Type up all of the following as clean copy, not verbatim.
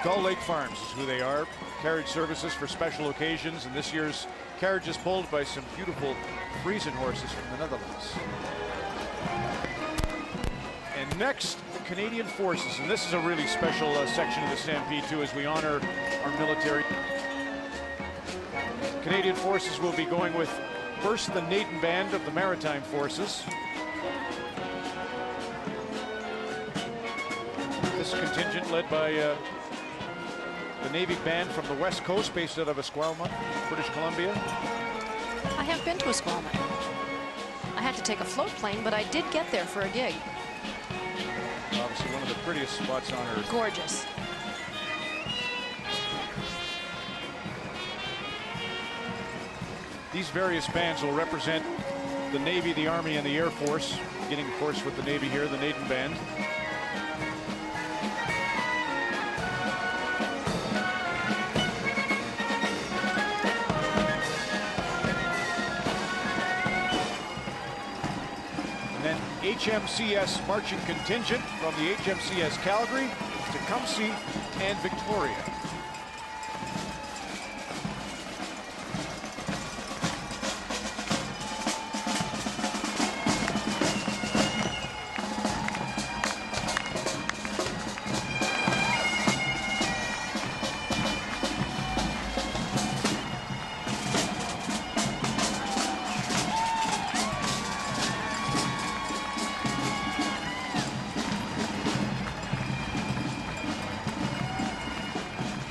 Gull Lake Farms is who they are. Carriage services for special occasions, and this year's carriage is pulled by some beautiful Friesen horses from the Netherlands. And next, the Canadian Forces, and this is a really special section of the Stampede too, as we honor our military. Canadian Forces will be going with first the Naden Band of the Maritime Forces. This contingent led by the Navy Band from the West Coast, based out of Esquimalt, British Columbia. I have been to Esquimalt. I had to take a float plane, but I did get there for a gig. Obviously one of the prettiest spots on Earth. Gorgeous. These various bands will represent the Navy, the Army, and the Air Force, beginning, of course, with the Navy here, the Naden Band. HMCS marching contingent from the HMCS Calgary, Tecumseh, and Victoria.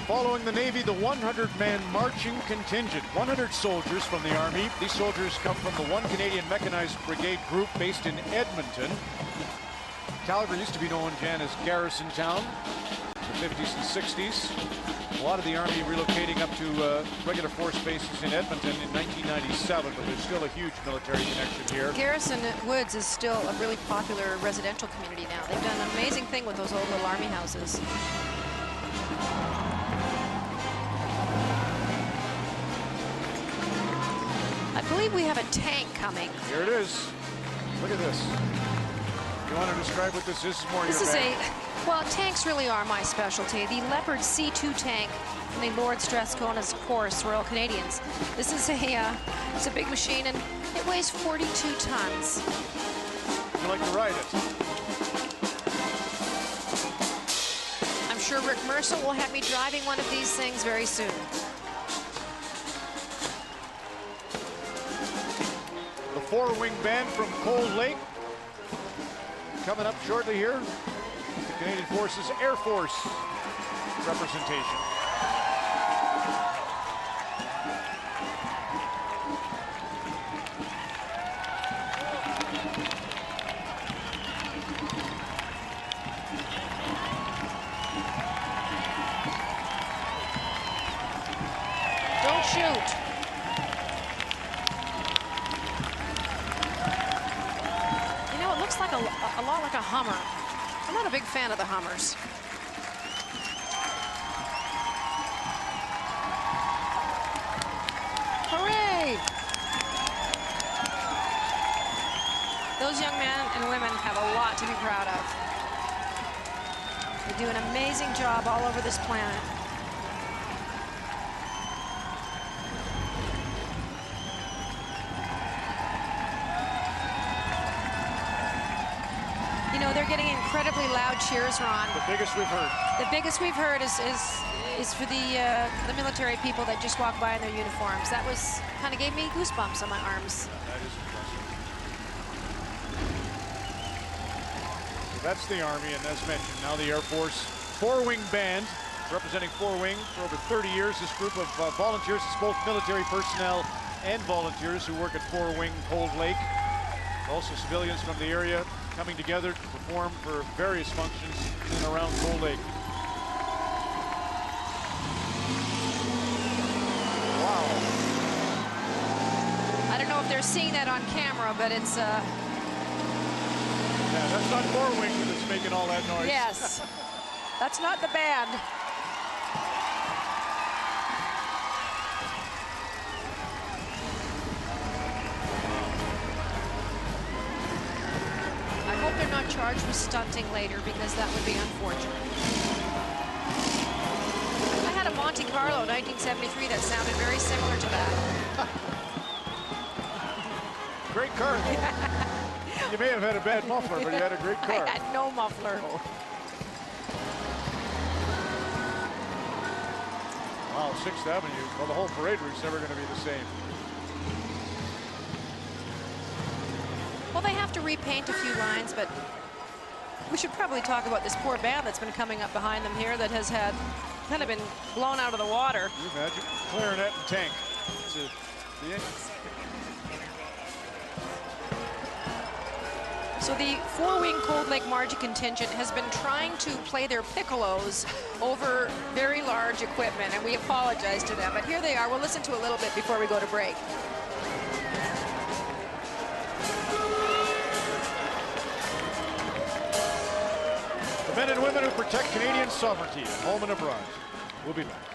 Following the Navy, the 100-man marching contingent, 100 soldiers from the Army. These soldiers come from the 1 Canadian Mechanized Brigade group based in Edmonton. Calgary used to be known, Jan, as Garrison Town in the 50s and 60s. A lot of the Army relocating up to regular force bases in Edmonton in 1997, but there's still a huge military connection here. Garrison Woods is still a really popular residential community now. They've done an amazing thing with those old little Army houses. I believe we have a tank coming. Here it is. Look at this. You want to describe what this is? This is more your bag. Well, tanks really are my specialty. The Leopard C2 tank from the Lord Strathcona's Horse Royal Canadians. This is it's a big machine, and it weighs 42 tons. Would you like to ride it? I'm sure Rick Mercer will have me driving one of these things very soon. The 4-wing band from Cold Lake coming up shortly here. The Canadian Forces Air Force representation. Don't shoot. Like a lot like a Hummer. I'm not a big fan of the Hummers. Hooray! Those young men and women have a lot to be proud of. They do an amazing job all over this planet. They're getting incredibly loud cheers, Ron. The biggest we've heard. The biggest we've heard is for the military people that just walk by in their uniforms. That was kind of gave me goosebumps on my arms. That is impressive. So that's the Army, and as mentioned, now the Air Force 4-wing band representing 4-wing for over 30 years. This group of volunteers is both military personnel and volunteers who work at 4-wing Cold Lake. Also civilians from the area coming together to perform for various functions in and around Cold Lake. Wow. I don't know if they're seeing that on camera, but it's yeah, that's not 4-wing that's making all that noise. Yes. That's not the band. I hope they're not charged with stunting later, because that would be unfortunate. Monte Carlo, 1973, that sounded very similar to that. Great car. You may have had a bad muffler, but you had a great car. I had no muffler. Oh. Wow, 6th Avenue. Well, the whole parade route's never going to be the same. Well, they have to repaint a few lines, but we should probably talk about this poor band that's been coming up behind them here that has had kind of been blown out of the water. Can you imagine? Clarinet and tank. So the 4-wing Cold Lake Margie contingent has been trying to play their piccolos over very large equipment, and we apologize to them. But here they are. We'll listen to a little bit before we go to break. The men and women who protect Canadian sovereignty at home and abroad. We'll be back.